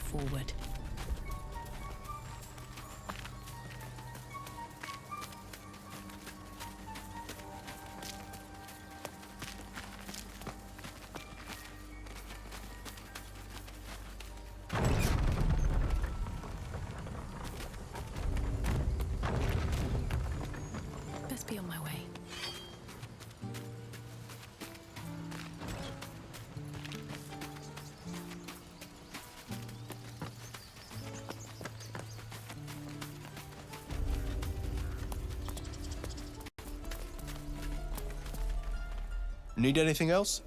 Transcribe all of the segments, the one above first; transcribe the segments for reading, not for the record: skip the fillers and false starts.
forward. Best be on my way. Need anything else?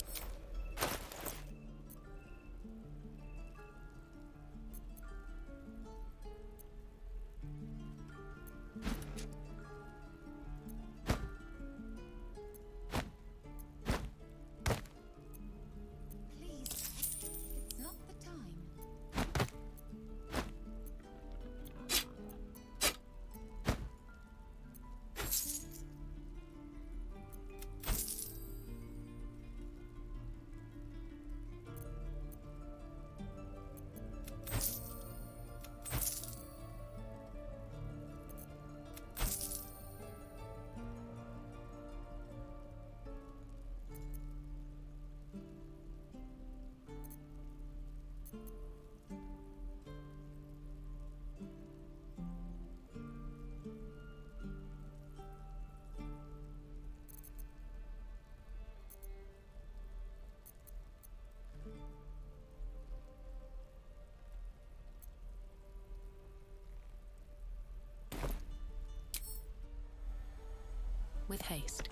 With haste.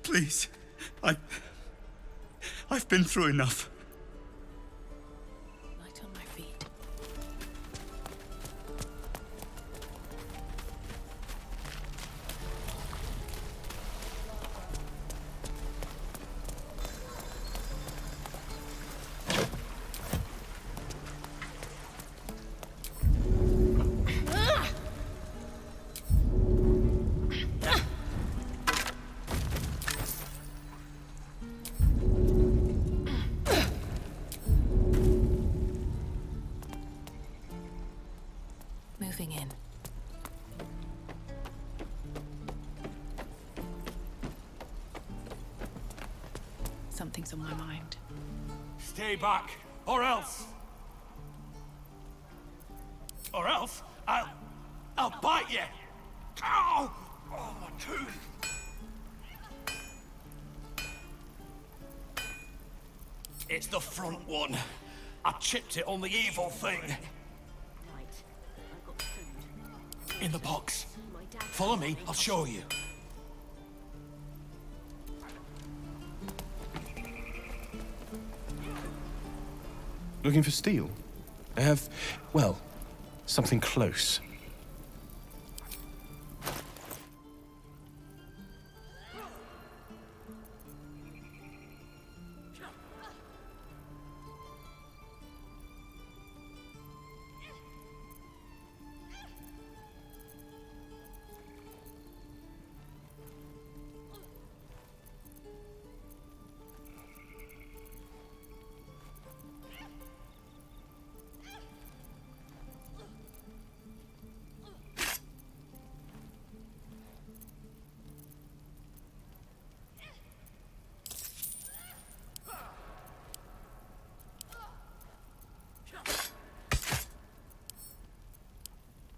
Please, I've been through enough. Light on my feet. Moving in. Something's on my mind. Stay back, or else... I'll bite you! Ow! Oh, my tooth! It's the front one. I chipped it on the evil thing. In the box. Follow me, I'll show you. Looking for steel? I have, well, something close.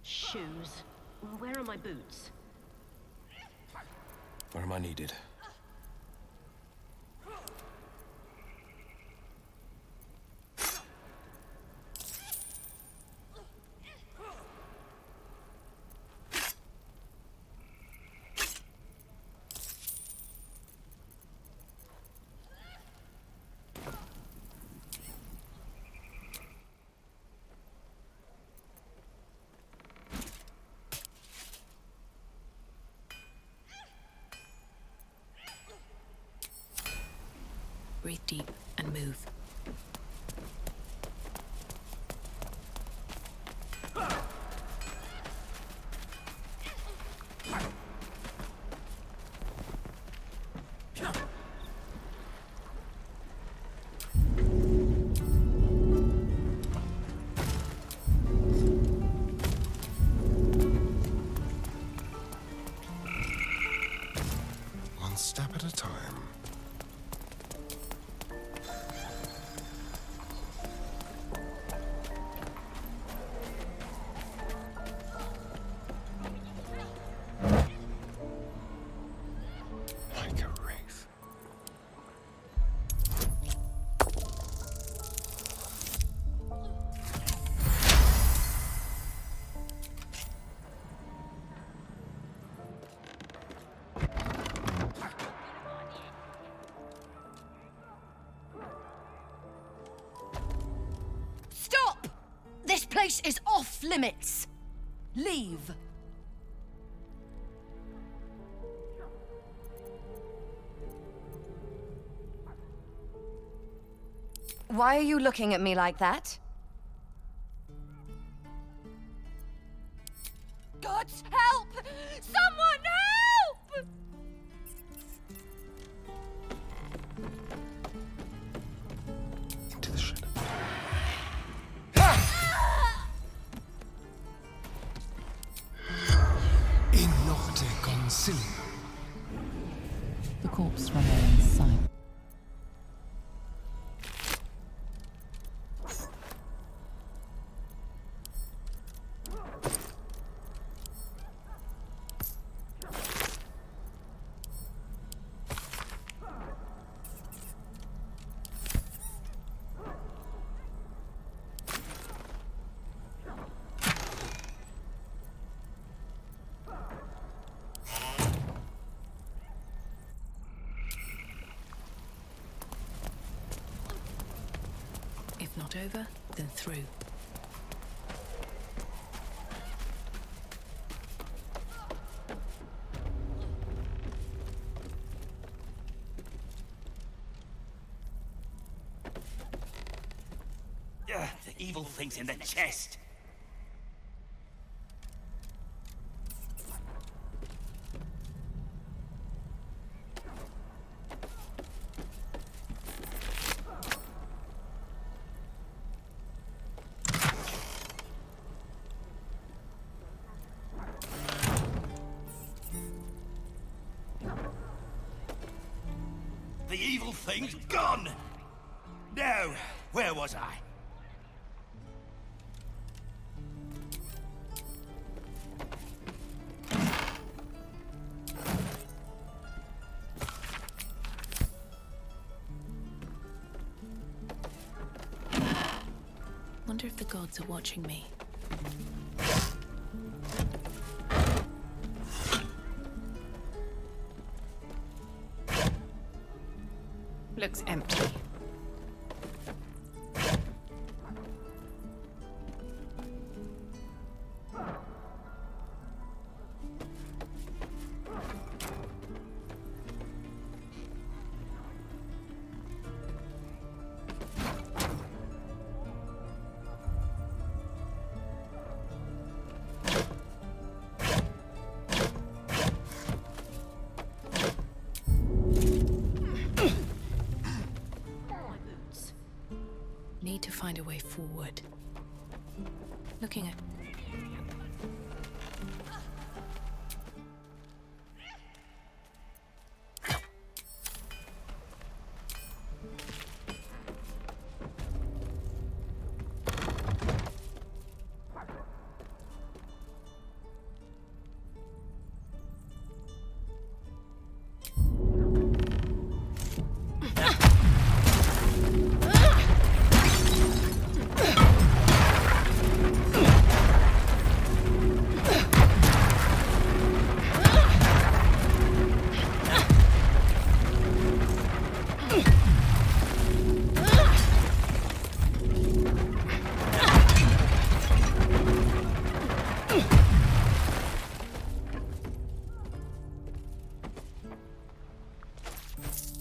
Shoes. Where are my boots? Where am I needed? Breathe deep and move. step at a time. Like a wraith. Stop! This place is off limits. Leave. Why are you looking at me like that? God's help! Someone help! Into the shadow. In nocte concilium. The corpse remains silent. If not over, then through. The evil thing's in the chest. The evil thing's gone! Now, where was I? Wonder if the gods are watching me. Looks empty. Need to find a way forward. Looking at...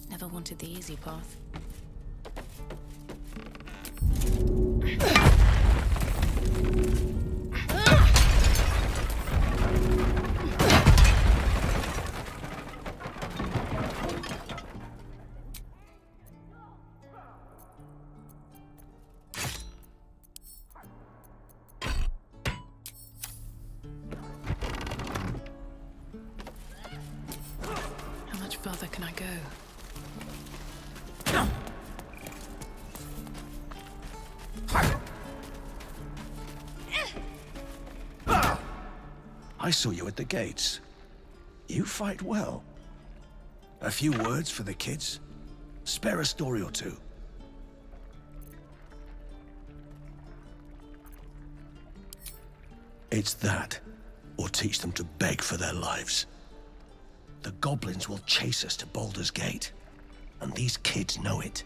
Never wanted the easy path. How much further can I go? I saw you at the gates. You fight well. A few words for the kids? Spare a story or two. It's that, or teach them to beg for their lives. The goblins will chase us to Baldur's Gate, and these kids know it.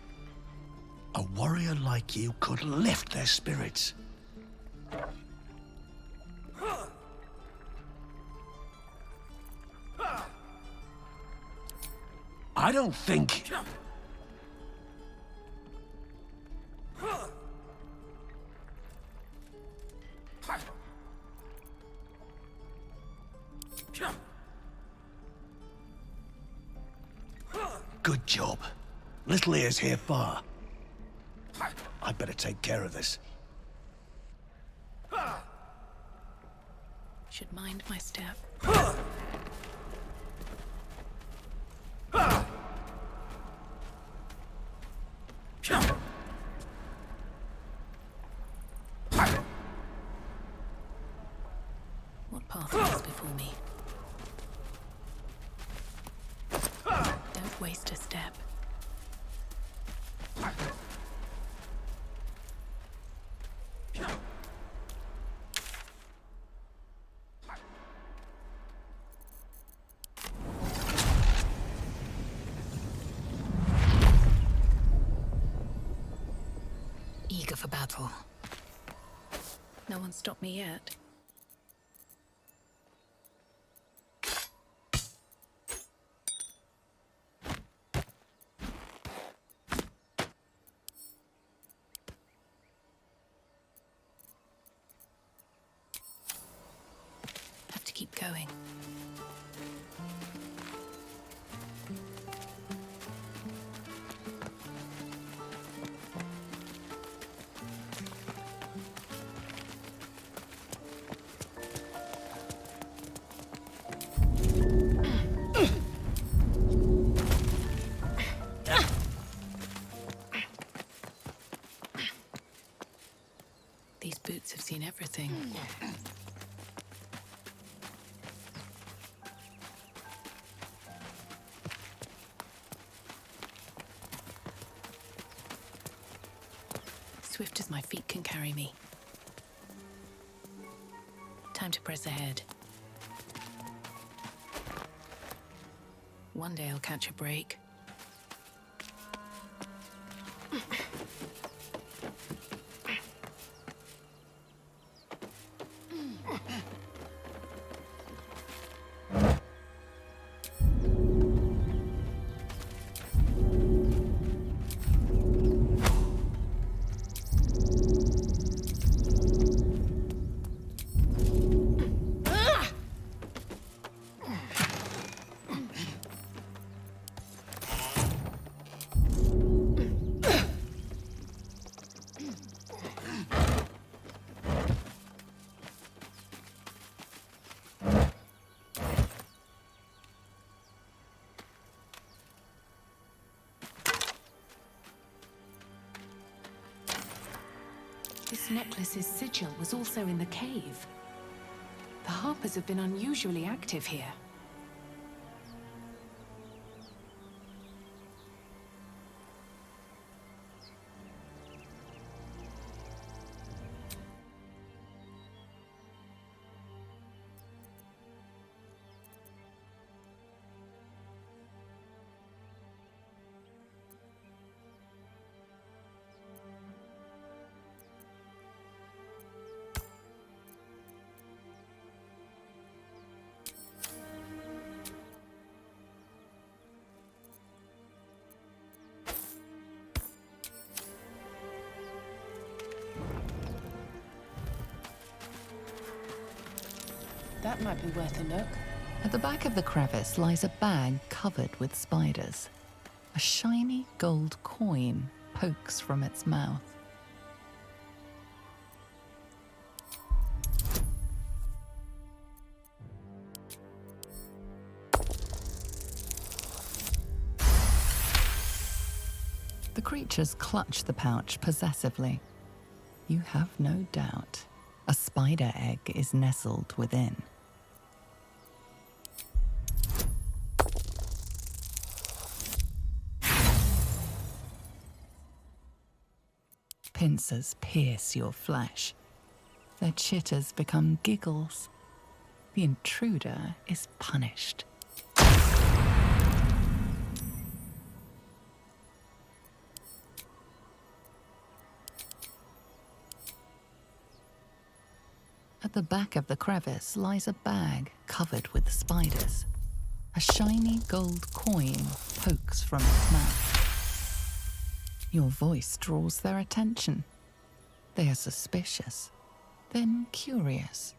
A warrior like you could lift their spirits. I don't think... Good job. Little ears hear far. I'd better take care of this. Should mind my step. What path lies before me? Don't waste a step. Eager for battle. No one stopped me yet. Have to keep going. These boots have seen everything. Swift as my feet can carry me. Time to press ahead. One day I'll catch a break. This necklace's sigil was also in the cave. The Harpers have been unusually active here. That might be worth a look. At the back of the crevice lies a bag covered with spiders. A shiny gold coin pokes from its mouth. The creatures clutch the pouch possessively. You have no doubt a spider egg is nestled within. Pincers pierce your flesh. Their chitters become giggles. The intruder is punished. At the back of the crevice lies a bag covered with spiders. A shiny gold coin pokes from its mouth. Your voice draws their attention. They are suspicious, then curious,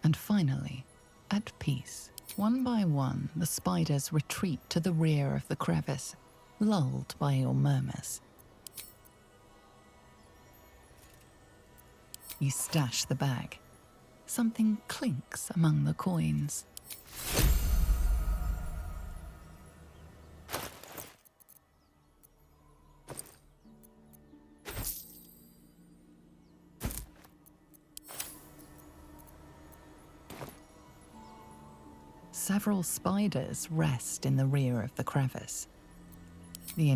and finally, at peace. One by one, the spiders retreat to the rear of the crevice, lulled by your murmurs. You stash the bag. Something clinks among the coins. Several spiders rest in the rear of the crevice. The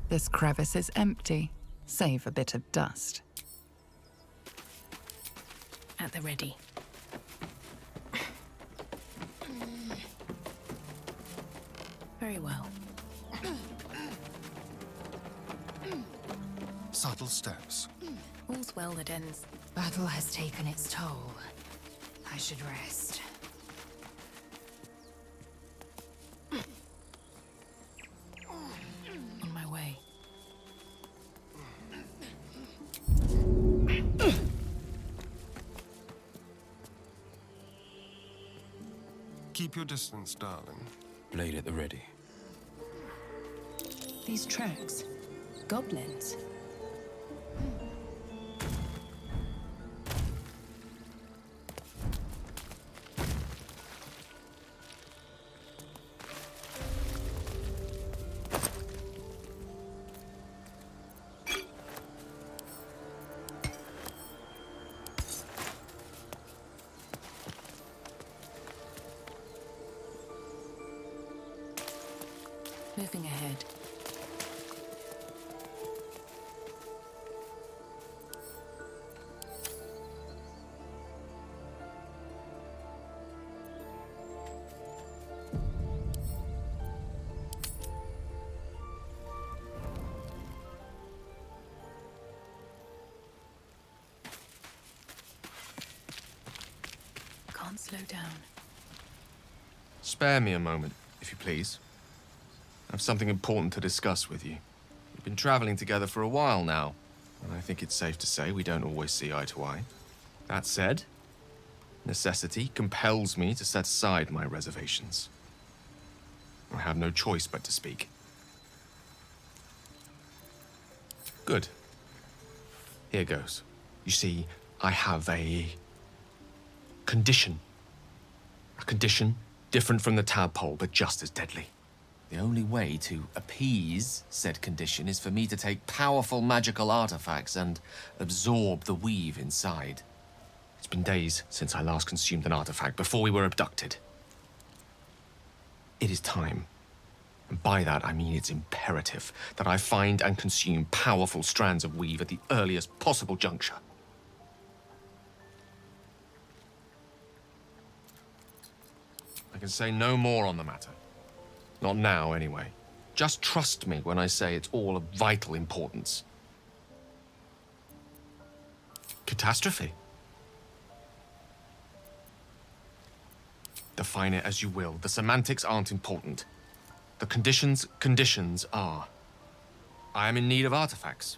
This crevice is empty, save a bit of dust. At the ready. Very well. Subtle steps. All's well that ends. Battle has taken its toll. I should rest. On my way. Keep your distance, darling. Blade at the ready. These tracks. Goblins. Moving ahead. Can't slow down. Spare me a moment, if you please. I have something important to discuss with you. We've been traveling together for a while now, and I think it's safe to say we don't always see eye to eye. That said, necessity compels me to set aside my reservations. I have no choice but to speak. Good. Here goes. You see, I have a condition. A condition different from the tadpole, but just as deadly. The only way to appease said condition is for me to take powerful magical artifacts and absorb the weave inside. It's been days since I last consumed an artifact, before we were abducted. It is time, and by that I mean it's imperative, that I find and consume powerful strands of weave at the earliest possible juncture. I can say no more on the matter. Not now, anyway. Just trust me when I say it's all of vital importance. Catastrophe. Define it as you will. The semantics aren't important. The conditions are. I am in need of artifacts.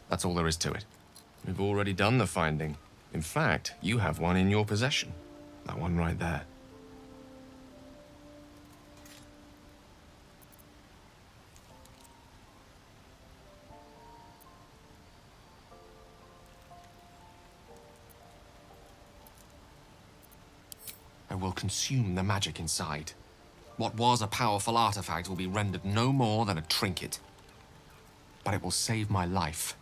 That's all there is to it. We've already done the finding. In fact, you have one in your possession. That one right there. I will consume the magic inside. What was a powerful artifact will be rendered no more than a trinket. But it will save my life,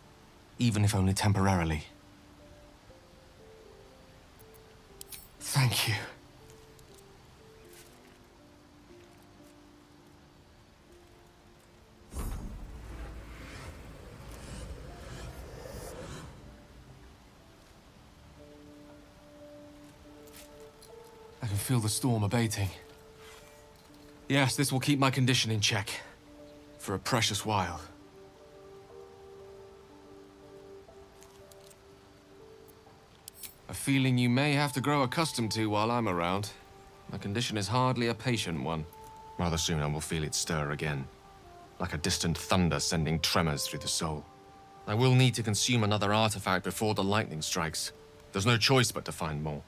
even if only temporarily. Thank you. I can feel the storm abating. Yes, this will keep my condition in check. For a precious while. A feeling you may have to grow accustomed to while I'm around. My condition is hardly a patient one. Rather soon I will feel it stir again. Like a distant thunder sending tremors through the soul. I will need to consume another artifact before the lightning strikes. There's no choice but to find more.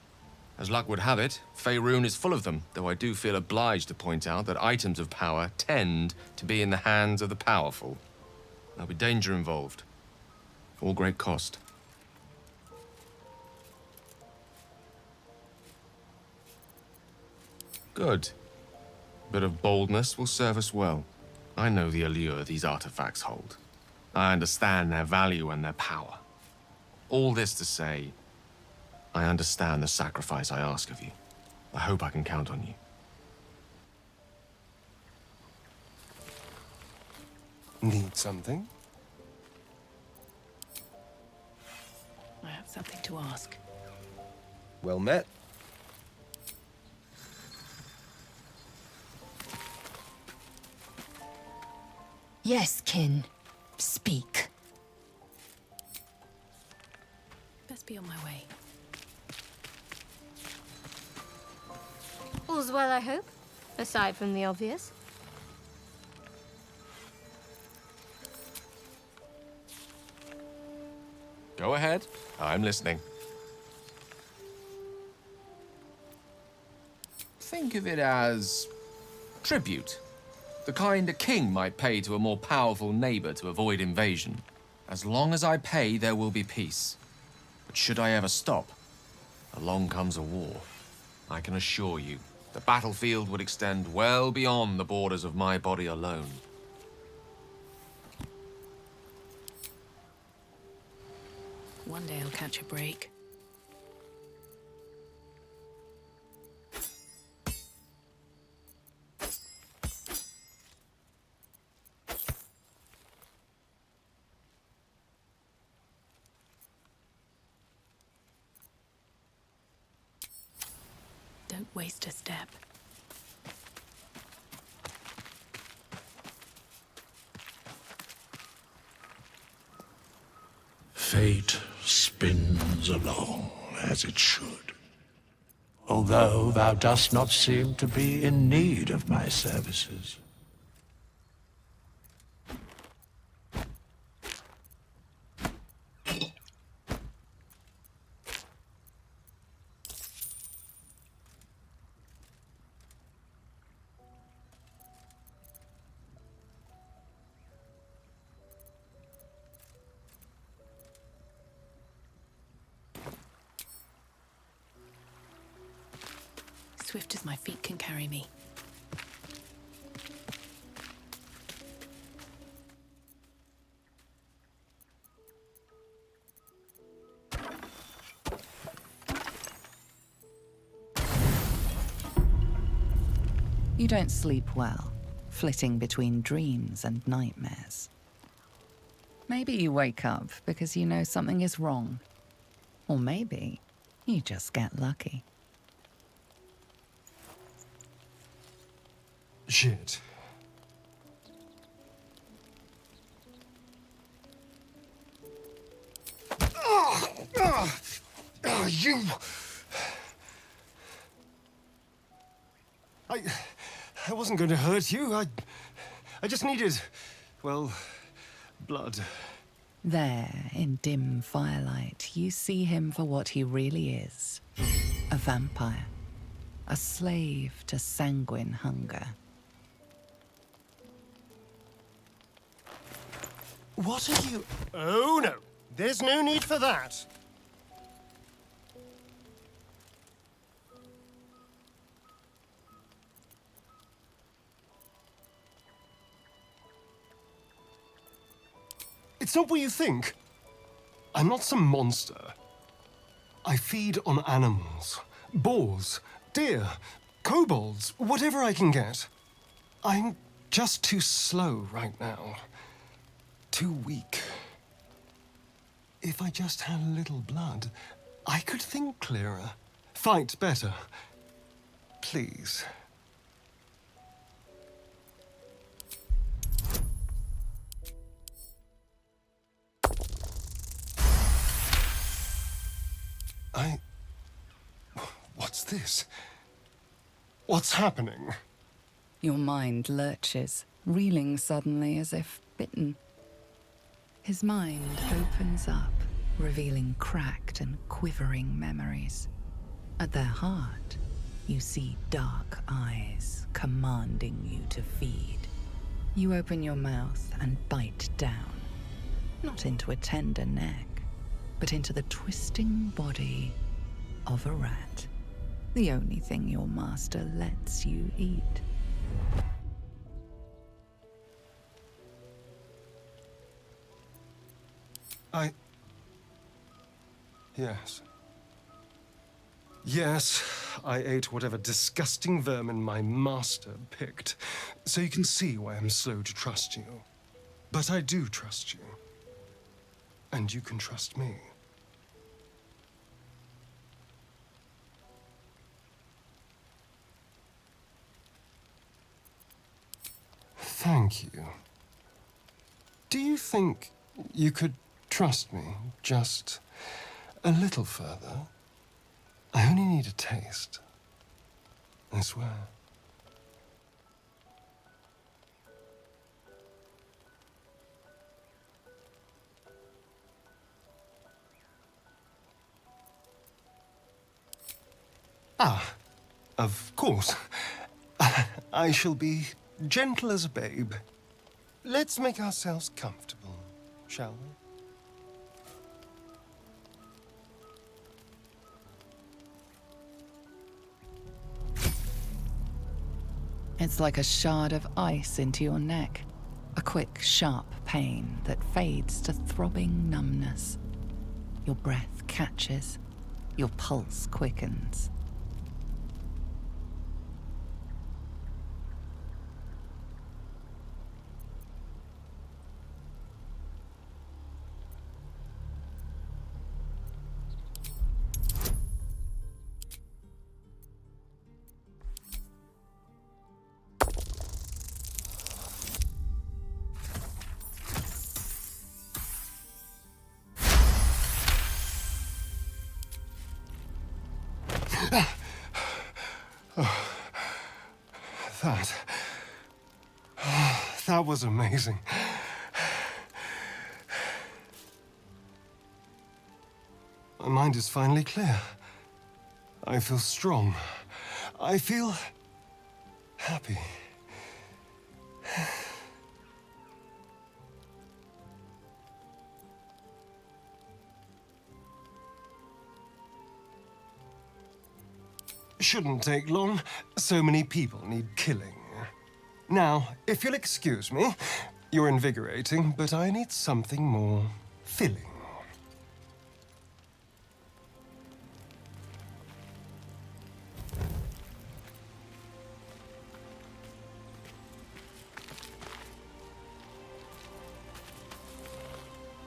As luck would have it, Faerun is full of them, though I do feel obliged to point out that items of power tend to be in the hands of the powerful. There'll be danger involved, for all great cost. Good. A bit of boldness will serve us well. I know the allure these artifacts hold. I understand their value and their power. All this to say, I understand the sacrifice I ask of you. I hope I can count on you. Need something? I have something to ask. Well met. Yes, kin. Speak. Best be on my way. All's well, I hope, aside from the obvious. Go ahead. I'm listening. Think of it as tribute. The kind a king might pay to a more powerful neighbor to avoid invasion. As long as I pay, there will be peace. But should I ever stop, along comes a war. I can assure you, the battlefield would extend well beyond the borders of my body alone. One day I'll catch a break. Don't waste a step. Fate spins along as it should. Although thou dost not seem to be in need of my services. Swift as my feet can carry me. You don't sleep well, flitting between dreams and nightmares. Maybe you wake up because you know something is wrong. Or maybe you just get lucky. Shit. You! I wasn't going to hurt you. I just needed, well, blood. There, in dim firelight, you see him for what he really is. A vampire. A slave to sanguine hunger. What are you... Oh, no. There's no need for that. It's not what you think. I'm not some monster. I feed on animals. Boars, deer, kobolds, whatever I can get. I'm just too slow right now. Too weak. If I just had a little blood, I could think clearer, fight better. Please. What's this? What's happening? Your mind lurches, reeling suddenly as if bitten. His mind opens up, revealing cracked and quivering memories. At their heart, you see dark eyes commanding you to feed. You open your mouth and bite down, not into a tender neck, but into the twisting body of a rat. The only thing your master lets you eat. Yes. Yes, I ate whatever disgusting vermin my master picked, so you can see why I'm slow to trust you. But I do trust you. And you can trust me. Thank you. Do you think you could trust me just a little further? I only need a taste. I swear. Of course. I shall be gentle as a babe. Let's make ourselves comfortable, shall we? It's like a shard of ice into your neck. A quick, sharp pain that fades to throbbing numbness. Your breath catches. Your pulse quickens. That was amazing. My mind is finally clear. I feel strong. I feel happy. Shouldn't take long. So many people need killing. Now, if you'll excuse me, you're invigorating, but I need something more filling.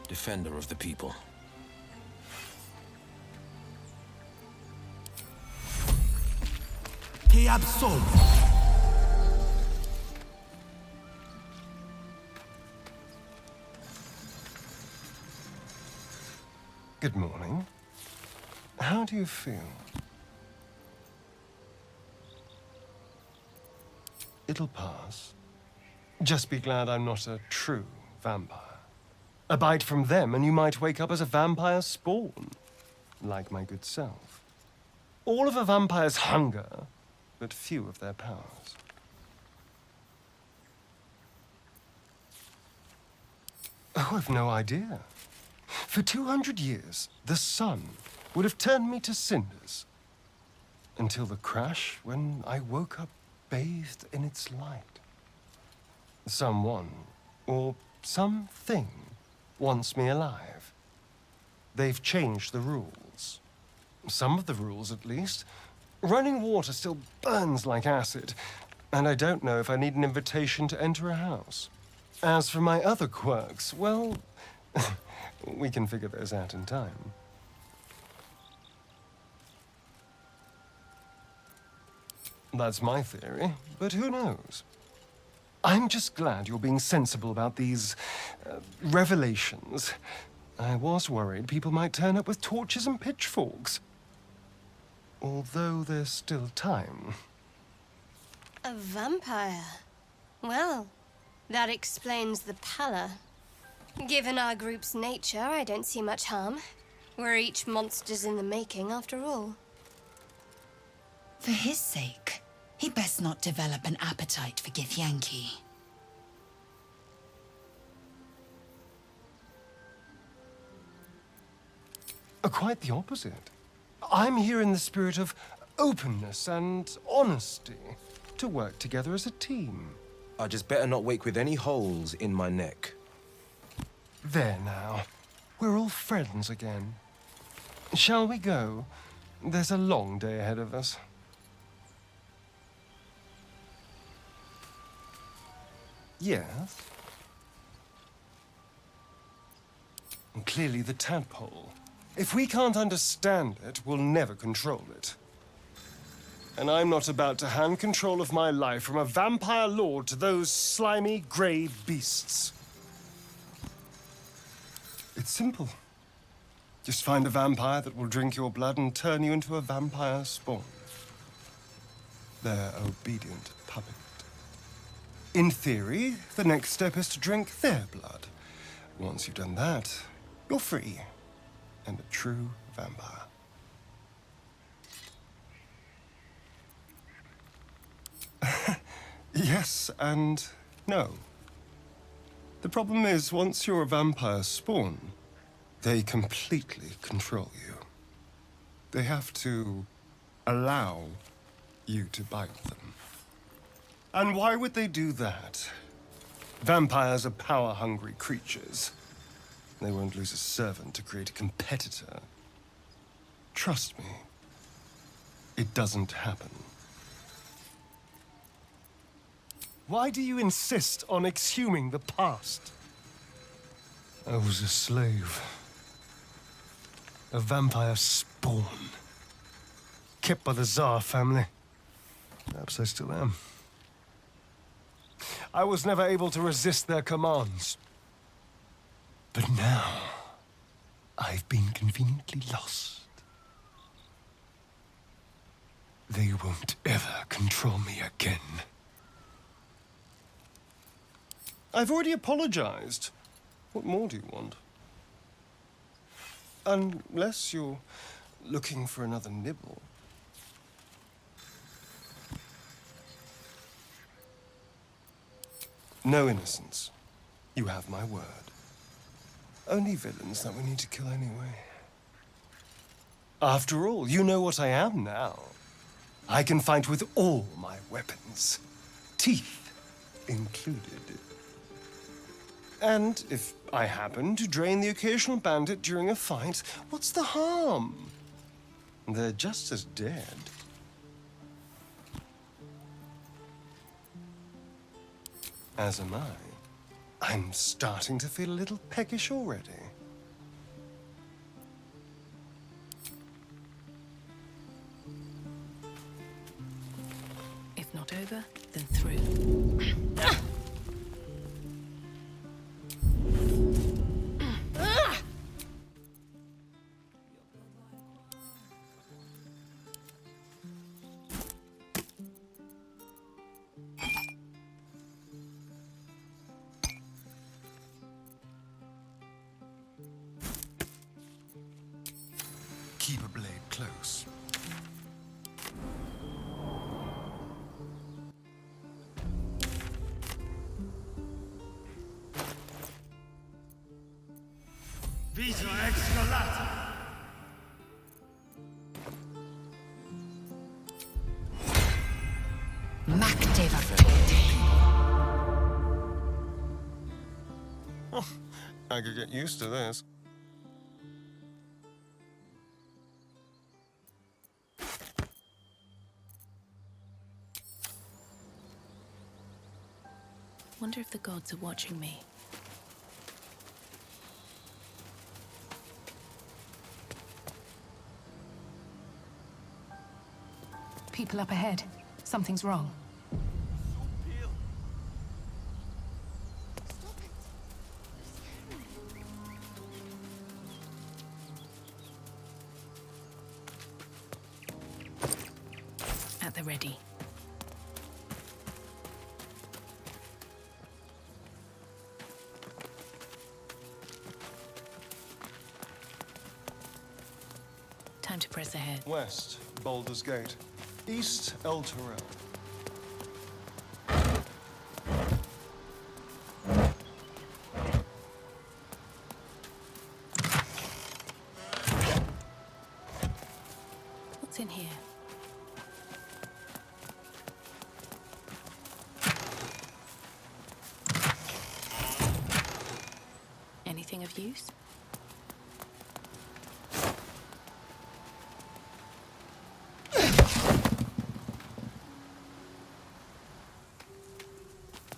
Defender of the people. Ti absolvo. Good morning. How do you feel? It'll pass. Just be glad I'm not a true vampire. A bite from them and you might wake up as a vampire spawn, like my good self. All of a vampire's hunger, but few of their powers. Oh, I've no idea. For 200 years, the sun would have turned me to cinders. Until the crash when I woke up bathed in its light. Someone, or something, wants me alive. They've changed the rules. Some of the rules, at least. Running water still burns like acid, and I don't know if I need an invitation to enter a house. As for my other quirks, well, we can figure those out in time. That's my theory, but who knows? I'm just glad you're being sensible about these revelations. I was worried people might turn up with torches and pitchforks. Although there's still time. A vampire? Well, that explains the pallor. Given our group's nature, I don't see much harm. We're each monsters in the making, after all. For his sake, he best not develop an appetite for Githyanki. Quite the opposite. I'm here in the spirit of openness and honesty, to work together as a team. I just better not wake with any holes in my neck. There now. We're all friends again. Shall we go? There's a long day ahead of us. Yes? And clearly the tadpole. If we can't understand it, we'll never control it. And I'm not about to hand control of my life from a vampire lord to those slimy, grey beasts. It's simple. Just find a vampire that will drink your blood and turn you into a vampire spawn. Their obedient puppet. In theory, the next step is to drink their blood. Once you've done that, you're free. And a true vampire. Yes and no. The problem is, once you're a vampire spawn, they completely control you. They have to allow you to bite them. And why would they do that? Vampires are power-hungry creatures. They won't lose a servant to create a competitor. Trust me, it doesn't happen. Why do you insist on exhuming the past? I was a slave. A vampire spawn. Kept by the Tsar family. Perhaps I still am. I was never able to resist their commands. But now, I've been conveniently lost. They won't ever control me again. I've already apologized. What more do you want? Unless you're looking for another nibble. No innocence. You have my word. Only villains that we need to kill anyway. After all, you know what I am now. I can fight with all my weapons. Teeth included. And if I happen to drain the occasional bandit during a fight, what's the harm? They're just as dead. As am I. I'm starting to feel a little peckish already. If not over, then through. Keep a blade close. Vito Excolata! Oh, I could get used to this. Wonder if the gods are watching me. People up ahead. Something's wrong. At the ready. Time to press ahead. West, Baldur's Gate. East, El Terrell. What's in here? Anything of use?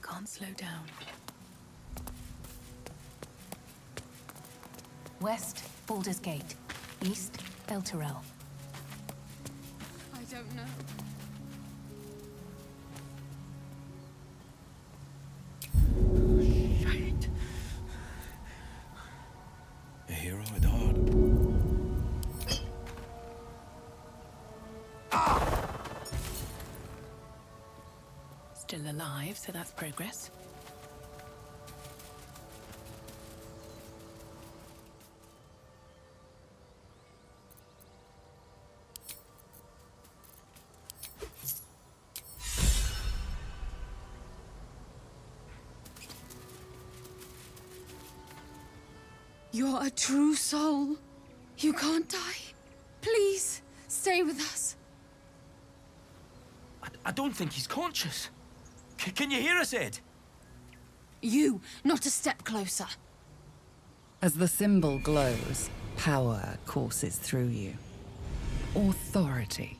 Can't slow down. West, Baldur's Gate. East, El Terrell. I don't know. Shite. A hero at heart. Still alive, so that's progress. You're a true soul. You can't die. Please, stay with us. I don't think he's conscious. Can you hear us, Ed? You, not a step closer. As the symbol glows, power courses through you. Authority.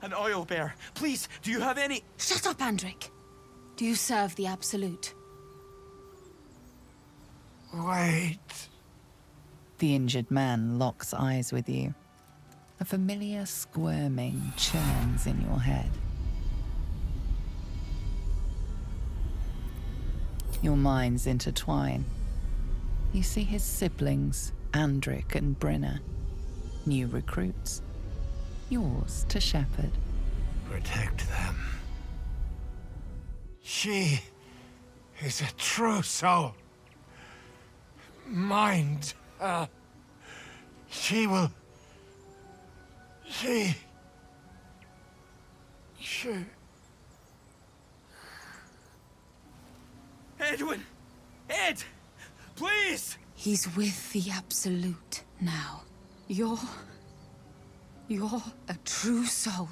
An Owlbear. Please, do you have any... Shut up, Andric. Do you serve the Absolute? Wait. The injured man locks eyes with you. A familiar squirming churns in your head. Your minds intertwine. You see his siblings, Andric and Brenna. New recruits. Yours to shepherd. Protect them. She is a true soul. Mind her. She will... She... Edwin! Ed! Please! He's with the Absolute now. You're a true soul.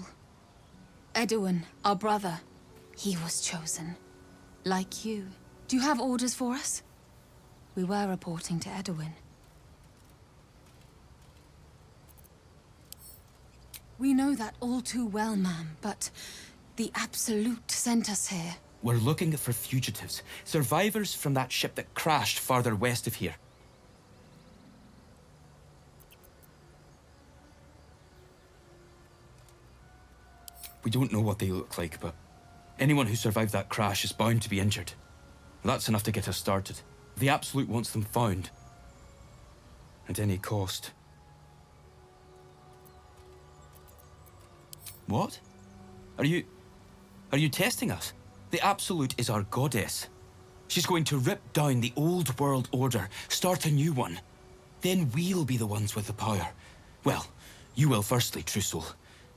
Edwin, our brother, he was chosen. Like you. Do you have orders for us? We were reporting to Edwin. We know that all too well, ma'am, but the Absolute sent us here. We're looking for fugitives, survivors from that ship that crashed farther west of here. We don't know what they look like, but anyone who survived that crash is bound to be injured. That's enough to get us started. The Absolute wants them found. At any cost. What? Are you testing us? The Absolute is our goddess. She's going to rip down the old world order, start a new one. Then we'll be the ones with the power. Well, you will firstly, True Soul.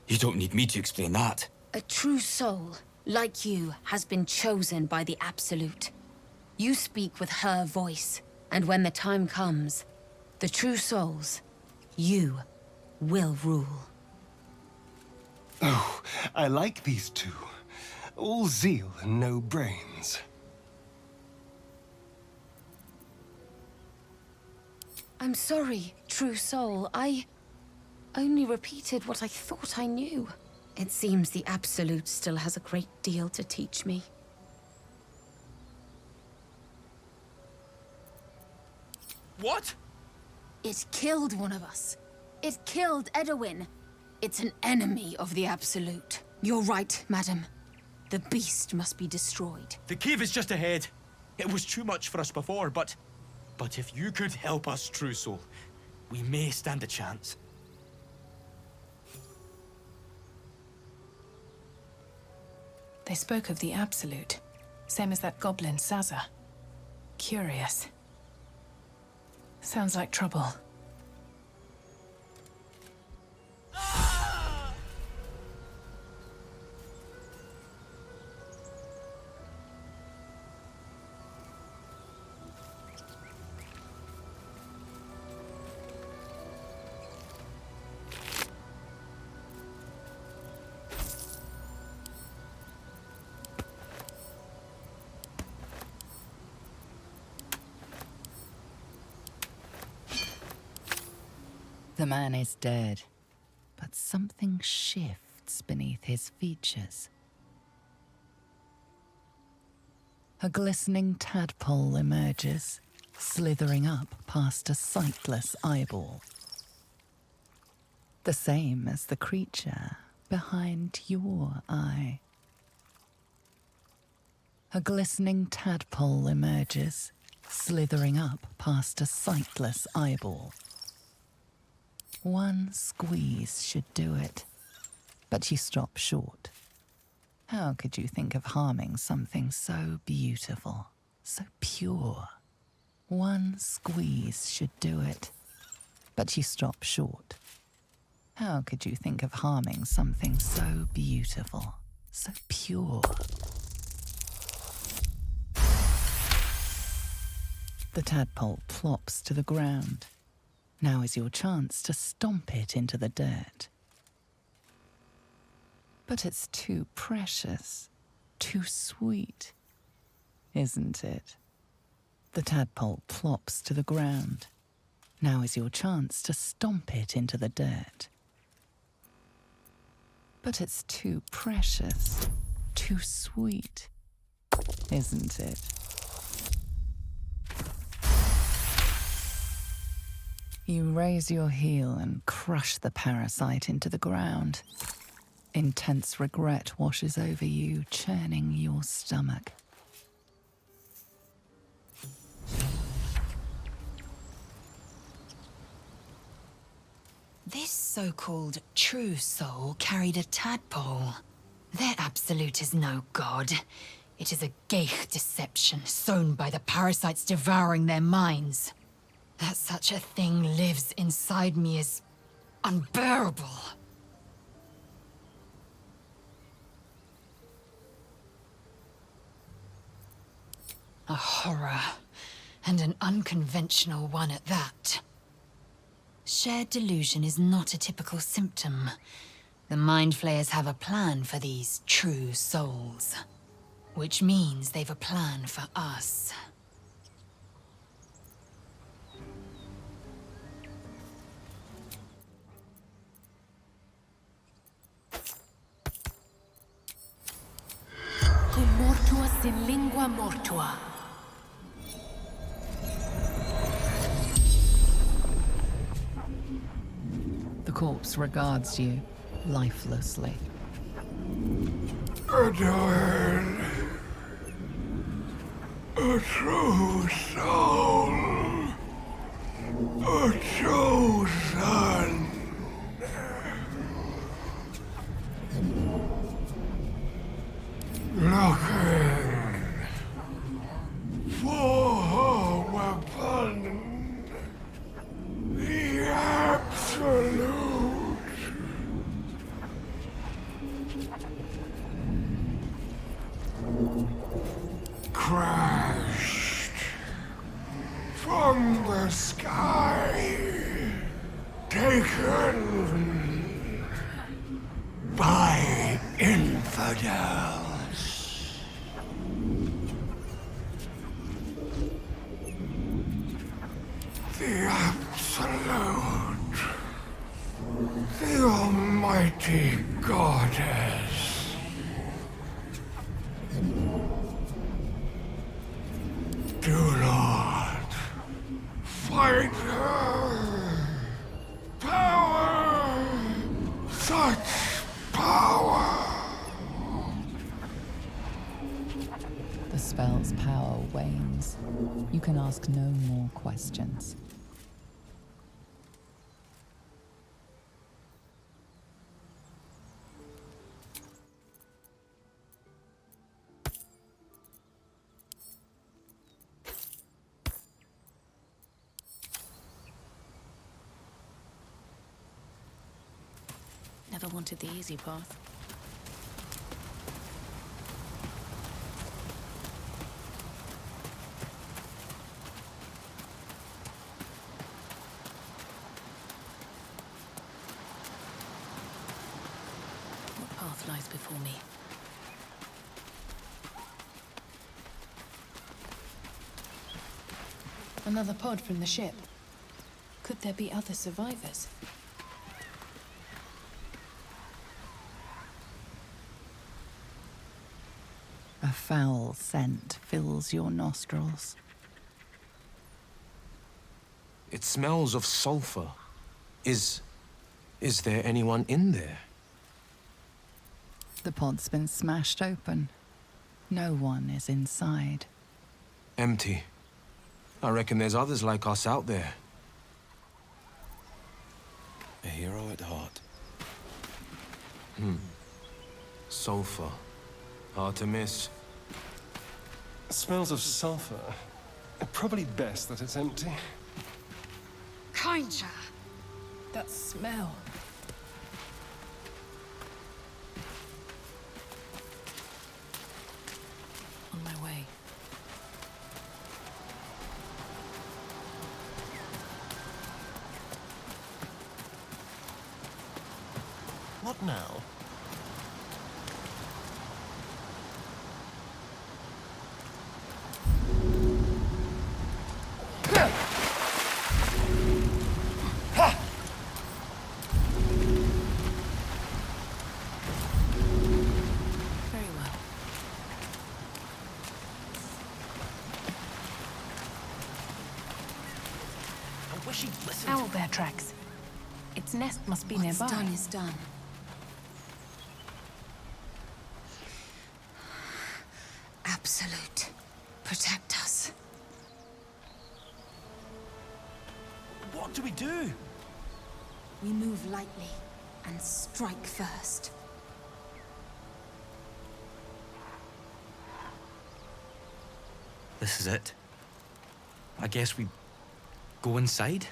You don't need me to explain that. A true soul, like you, has been chosen by the Absolute. You speak with her voice, and when the time comes, the true souls, you will rule. Oh, I like these two. All zeal and no brains. I'm sorry, true soul. I only repeated what I thought I knew. It seems the Absolute still has a great deal to teach me. What? It killed one of us. It killed Edwin. It's an enemy of the Absolute. You're right, madam. The beast must be destroyed. The cave is just ahead. It was too much for us before, but if you could help us, True Soul, we may stand a chance. They spoke of the Absolute, same as that goblin Sazza. Curious. Sounds like trouble. The man is dead, but something shifts beneath his features. A glistening tadpole emerges, slithering up past a sightless eyeball. The same as the creature behind your eye. A glistening tadpole emerges, slithering up past a sightless eyeball. One squeeze should do it, but you stop short. How could you think of harming something so beautiful, so pure? One squeeze should do it, but you stop short. How could you think of harming something so beautiful, so pure? The tadpole plops to the ground. Now is your chance to stomp it into the dirt. But it's too precious, too sweet, isn't it? The tadpole plops to the ground. Now is your chance to stomp it into the dirt. But it's too precious, too sweet, isn't it? You raise your heel and crush the parasite into the ground. Intense regret washes over you, churning your stomach. This so-called true soul carried a tadpole. Their Absolute is no god. It is a geich deception sown by the parasites devouring their minds. That such a thing lives inside me is unbearable. A horror, and an unconventional one at that. Shared delusion is not a typical symptom. The Mind Flayers have a plan for these true souls, which means they've a plan for us. Cum mortua sin lingua mortua. The corpse regards you lifelessly. Edwin, a true soul, a chosen. Looking the sky, taken by infidels. The Absolute, the Almighty Goddess. Do not fight her. Power! Such power! The spell's power wanes. You can ask no more questions. Never wanted the easy path. What path lies before me? Another pod from the ship. Could there be other survivors? A foul scent fills your nostrils. It smells of sulfur. Is there anyone in there? The pod's been smashed open. No one is inside. Empty. I reckon there's others like us out there. A hero at heart. Sulfur. Hard to miss. Smells of sulfur. Probably best that it's empty. Kinja! That smell. On my way. What now? Owlbear tracks. Its nest must be nearby. What's done is done. Absolute. Protect us. What do we do? We move lightly and strike first. This is it. I guess we go inside?